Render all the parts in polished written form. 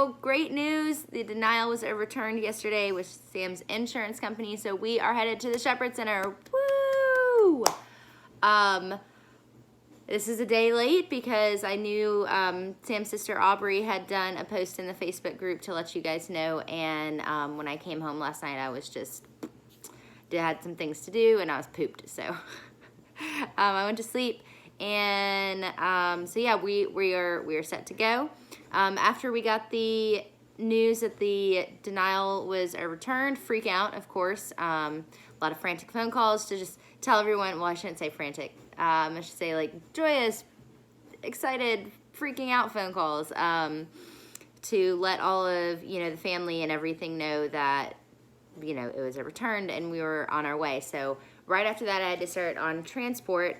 So great news. The denial was overturned yesterday with Sam's insurance company. So we are headed to the Shepherd Center. Woo! This is a day late because I knew Sam's sister Aubrey had done a post in the Facebook group to let you guys know. And when I came home last night, I was just had some things to do and I was pooped. So I went to sleep. And so yeah, we are set to go. After we got the news that the denial was overturned, freak out, of course. A lot of frantic phone calls to just tell everyone. Well, I shouldn't say frantic. I should say like joyous, excited, freaking out phone calls to let all of the family and everything know that it was overturned and we were on our way. So right after that, I had to start on transport.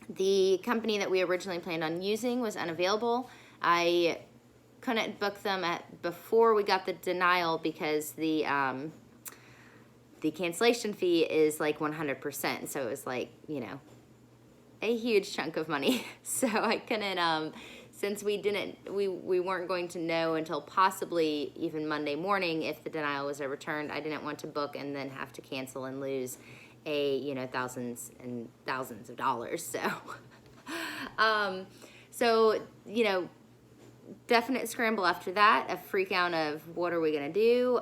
The company that we originally planned on using was unavailable. I couldn't book them before we got the denial because the cancellation fee is like 100%. So it was like, a huge chunk of money. So I couldn't, since we weren't going to know until possibly even Monday morning if the denial was overturned, I didn't want to book and then have to cancel and lose thousands and thousands of dollars. So, definite scramble after that, a freak out of what are we going to do?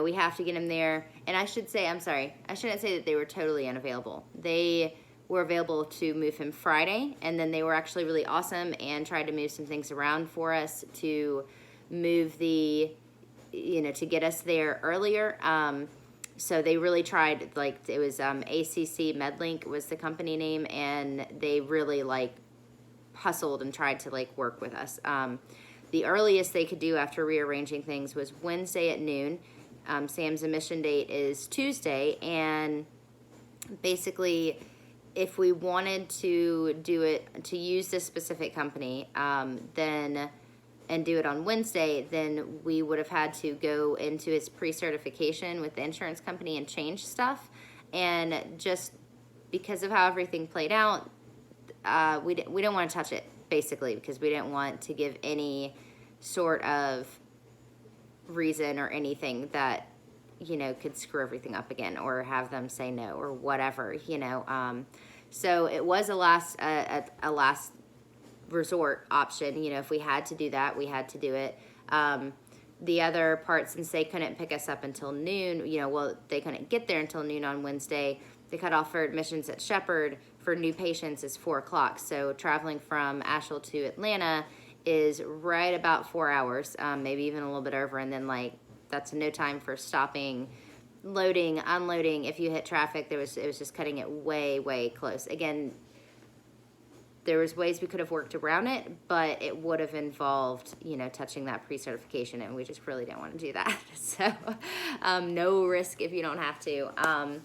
We have to get him there. And I should say, I'm sorry, I shouldn't say that they were totally unavailable. They were available to move him Friday, and then they were actually really awesome and tried to move some things around for us to move to get us there earlier. So they really tried, like, it was ACC MedLink was the company name, and they really, hustled and tried to, work with us. The earliest they could do after rearranging things was Wednesday at noon. Sam's admission date is Tuesday, and basically, if we wanted to do it, to use this specific company, and do it on Wednesday, then we would have had to go into his pre-certification with the insurance company and change stuff. And just because of how everything played out, we don't want to touch it, basically, because we didn't want to give any sort of reason or anything that, could screw everything up again or have them say no or whatever, So it was a last resort option. If we had to do that, we had to do it. The other part, since they couldn't pick us up until noon, they couldn't get there until noon on Wednesday. The cutoff for admissions at Shepherd for new patients is 4 o'clock. So traveling from Asheville to Atlanta is right about 4 hours, maybe even a little bit over. And then that's no time for stopping, loading, unloading. If you hit traffic, it was just cutting it way, way close. Again, there was ways we could have worked around it, but it would have involved, touching that pre-certification, and we just really didn't want to do that. So no risk if you don't have to.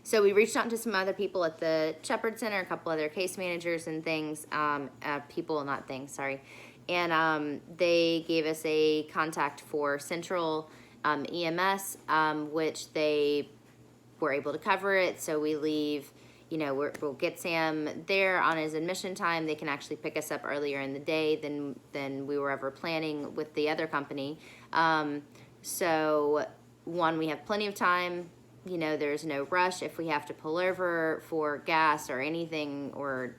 So we reached out to some other people at the Shepherd Center, a couple other case managers and things, people, not things, sorry. And they gave us a contact for Central EMS, which they were able to cover it. So we leave, we'll get Sam there on his admission time. They can actually pick us up earlier in the day than we were ever planning with the other company. So one, we have plenty of time. There's no rush if we have to pull over for gas or anything, or,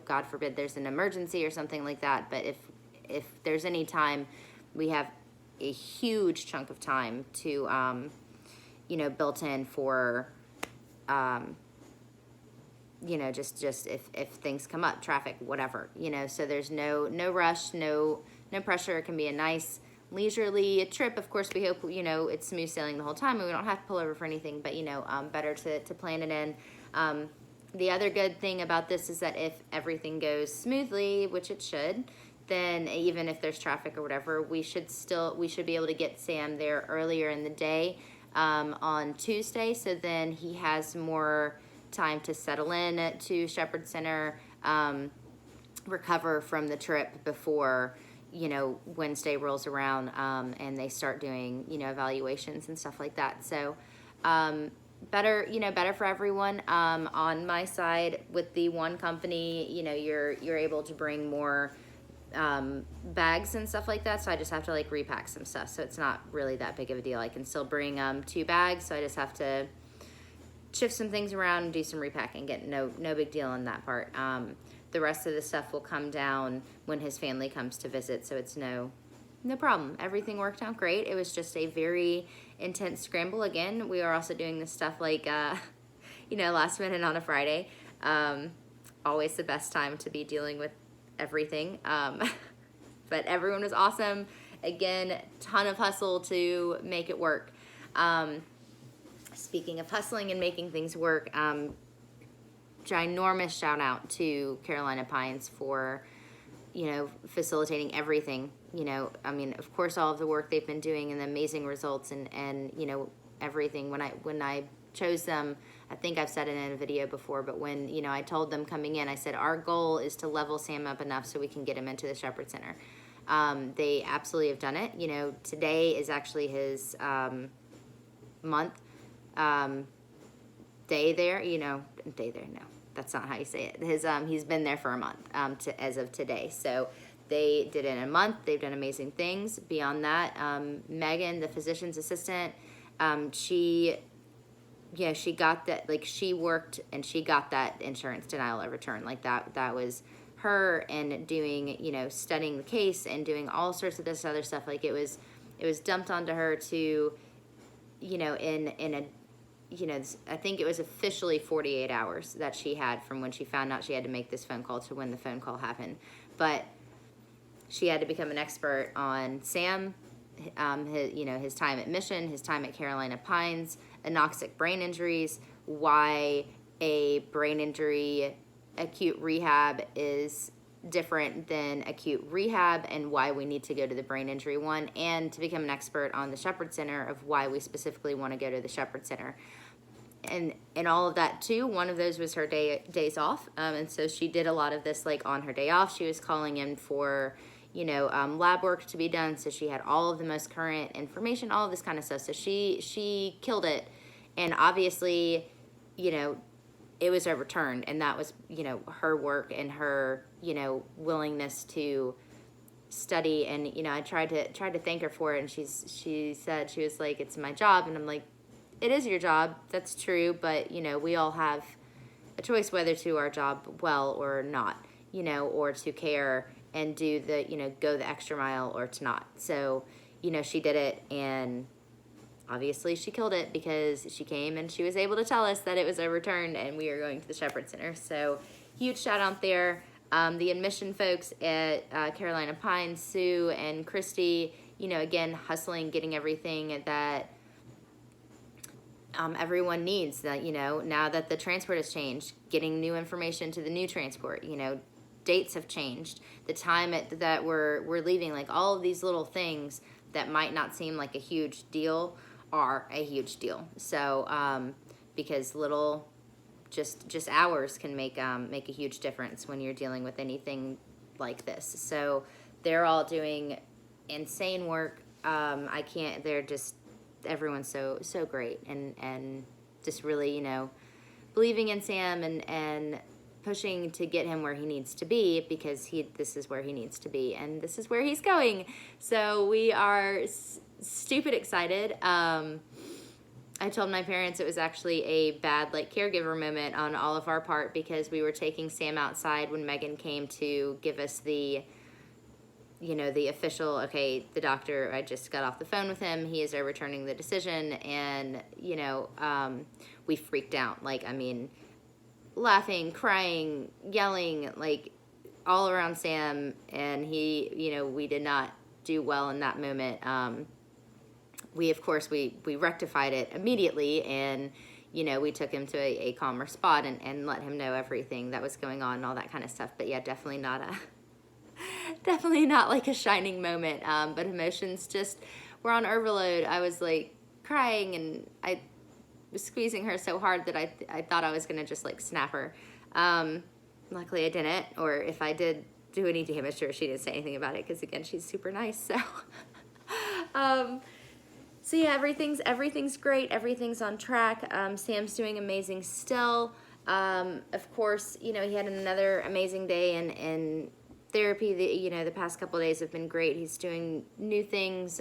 God forbid there's an emergency or something like that. But if there's any time, we have a huge chunk of time to, built in for, just if things come up, traffic, whatever, so there's no rush, no pressure. It can be a nice leisurely trip. Of course, we hope, it's smooth sailing the whole time and we don't have to pull over for anything, but, better to plan it in. The other good thing about this is that if everything goes smoothly, which it should, then even if there's traffic or whatever, we should be able to get Sam there earlier in the day, on Tuesday. So then he has more time to settle in to Shepherd Center, recover from the trip before, Wednesday rolls around, and they start doing, evaluations and stuff like that. So, better for everyone. On my side with the one company, you're able to bring more bags and stuff like that, so I just have to like repack some stuff, so it's not really that big of a deal. I can still bring 2 bags, so I just have to shift some things around and do some repacking. Get no big deal on that part. The rest of the stuff will come down when his family comes to visit, so it's no problem. Everything worked out great. It was just a very intense scramble. Again, we are also doing this stuff like last minute on a Friday. Always the best time to be dealing with everything. But everyone was awesome. Again, ton of hustle to make it work. Speaking of hustling and making things work, ginormous shout out to Carolina Pines for, facilitating everything. Of course, all of the work they've been doing and the amazing results and everything. When I chose them, I think I've said it in a video before, but when, I told them coming in, I said, our goal is to level Sam up enough so we can get him into the Shepherd Center. They absolutely have done it. Today is actually his month day there, no, that's not how you say it. He's been there for a month as of today. So they did it in a month. They've done amazing things. Beyond that, Megan, the physician's assistant, she got that, like, she worked and she got that insurance denial of return. Like that was her, and doing, studying the case and doing all sorts of this other stuff. Like it was dumped onto her to, in a, I think it was officially 48 hours that she had from when she found out she had to make this phone call to when the phone call happened. But she had to become an expert on Sam, his time at Mission, his time at Carolina Pines, anoxic brain injuries, why a brain injury acute rehab is different than acute rehab, and why we need to go to the brain injury one, and to become an expert on the Shepherd Center of why we specifically want to go to the Shepherd Center. And all of that too, one of those was her days off, and so she did a lot of this like on her day off. She was calling in for lab work to be done, so she had all of the most current information, all of this kind of stuff. So she killed it, and obviously, it was overturned, and that was her work and her willingness to study. And I tried to thank her for it, and she said, she was like, it's my job. And I'm like, it is your job, that's true, but we all have a choice whether to do our job well or not, or to care and do the go the extra mile or to not. So she did it, and obviously she killed it, because she came and she was able to tell us that it was overturned and we are going to the Shepherd Center. So huge shout out there. The admission folks at Carolina Pines, Sue and Christy, again, hustling, getting everything that everyone needs, that, now that the transport has changed, getting new information to the new transport, dates have changed, the time that we're leaving, like all of these little things that might not seem like a huge deal are a huge deal. So because little just hours can make a huge difference when you're dealing with anything like this. So they're all doing insane work. They're just, everyone's so great, and just really believing in Sam and pushing to get him where he needs to be, because this is where he needs to be, and this is where he's going. So we are stupid excited. I told my parents it was actually a bad caregiver moment on all of our part, because we were taking Sam outside when Megan came to give us the official, okay, the doctor, I just got off the phone with him, he is overturning the decision. And we freaked out, laughing, crying, yelling, all around Sam. And he, we did not do well in that moment. We rectified it immediately, and we took him to a calmer spot and let him know everything that was going on and all that kind of stuff. But yeah, definitely not like a shining moment. But emotions just were on overload. I was crying, and I was squeezing her so hard that I thought I was gonna just snap her. Luckily I didn't, or if I did do any damage to her, she didn't say anything about it, because again, she's super nice. So so yeah, everything's great. Everything's on track. Sam's doing amazing still. Of course, he had another amazing day in therapy, the past couple of days have been great. He's doing new things.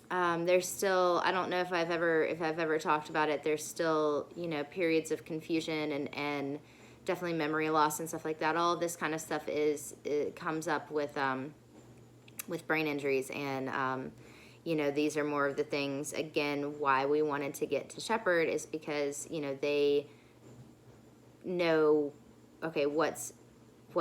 There's still, I don't know if I've ever talked about it. There's still, periods of confusion and definitely memory loss and stuff like that. All of this kind of stuff it comes up with brain injuries, and these are more of the things, again, why we wanted to get to Shepherd is because, they know, okay, what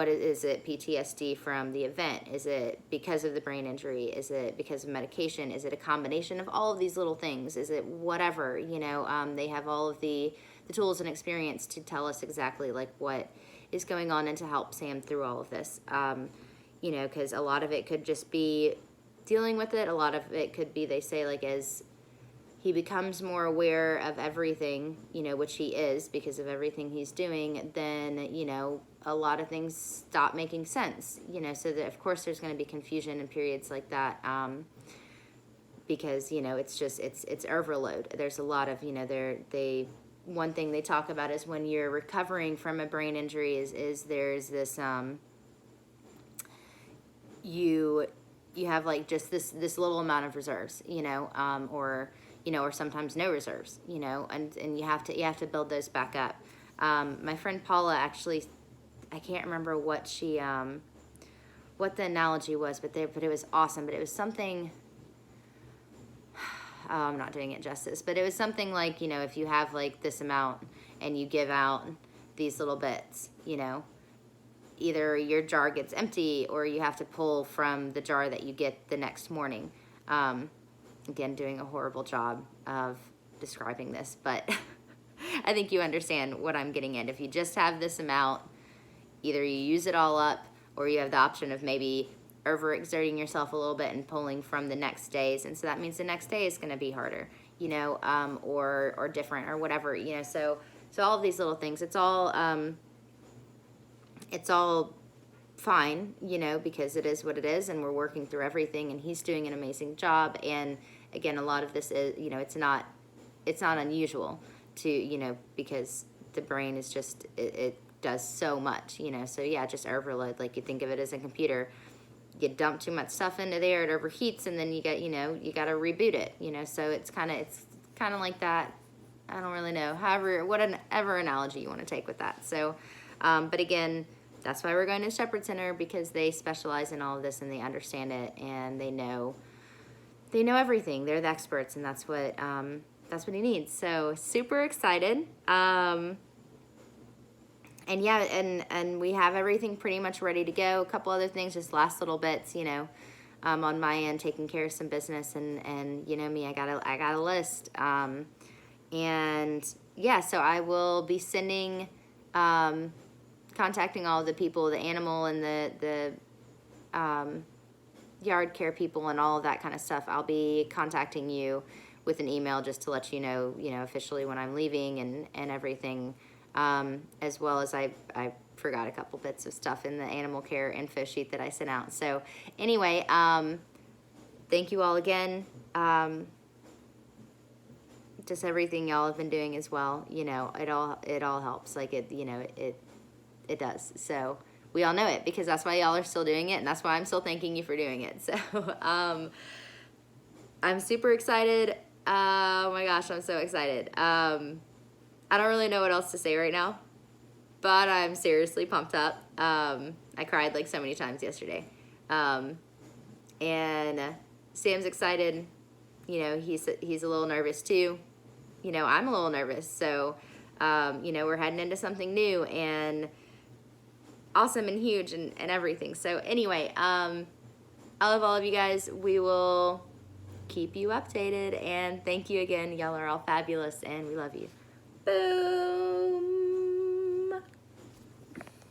is it, PTSD from the event? Is it because of the brain injury? Is it because of medication? Is it a combination of all of these little things? Is it whatever? They have all of the tools and experience to tell us exactly like what is going on and to help Sam through all of this. Because a lot of it could just be dealing with it. A lot of it could be, they say, like, as he becomes more aware of everything, which he is because of everything he's doing, then, a lot of things stop making sense, so that, of course, there's going to be confusion in periods like that, because, it's overload. There's a lot of, one thing they talk about is when you're recovering from a brain injury is there's this, you have like just this little amount of reserves, or sometimes no reserves, and you have to build those back up. My friend Paula, actually, I can't remember what she, what the analogy was, but it was awesome. But it was something, I'm not doing it justice, but it was something like, if you have like this amount and you give out these little bits, either your jar gets empty or you have to pull from the jar that you get the next morning. Again, doing a horrible job of describing this, but I think you understand what I'm getting at. If you just have this amount, either you use it all up or you have the option of maybe overexerting yourself a little bit and pulling from the next days. And so that means the next day is going to be harder, or different or whatever, so all of these little things, it's all fine, because it is what it is, and we're working through everything, and he's doing an amazing job. And again, a lot of this is, it's not unusual to, because the brain is just, it does so much, so yeah, just overload. Like, you think of it as a computer, you dump too much stuff into there, it overheats, and then you got, you got to reboot it, so it's kind of like that. I don't really know, whatever analogy you want to take with that. So, but again, that's why we're going to Shepherd Center, because they specialize in all of this and they understand it, and they know everything. They're the experts, and that's what he needs. So super excited. And yeah, and we have everything pretty much ready to go. A couple other things, just last little bits, on my end, taking care of some business, and me, I got a list. And yeah, so I will be sending, contacting all the people, the animal and the yard care people and all of that kind of stuff. I'll be contacting you with an email just to let you know, officially when I'm leaving and everything, as well as I forgot a couple bits of stuff in the animal care info sheet that I sent out. So anyway, thank you all again. Just everything y'all have been doing as well. It all helps. Like it does. So we all know it, because that's why y'all are still doing it, and that's why I'm still thanking you for doing it. So I'm super excited. Oh my gosh, I'm so excited. I don't really know what else to say right now, but I'm seriously pumped up. I cried like so many times yesterday. And Sam's excited. He's a little nervous too. I'm a little nervous. So, we're heading into something new and awesome and huge and everything. So anyway, I love all of you guys. We will keep you updated, and thank you again. Y'all are all fabulous, and we love you. Boom.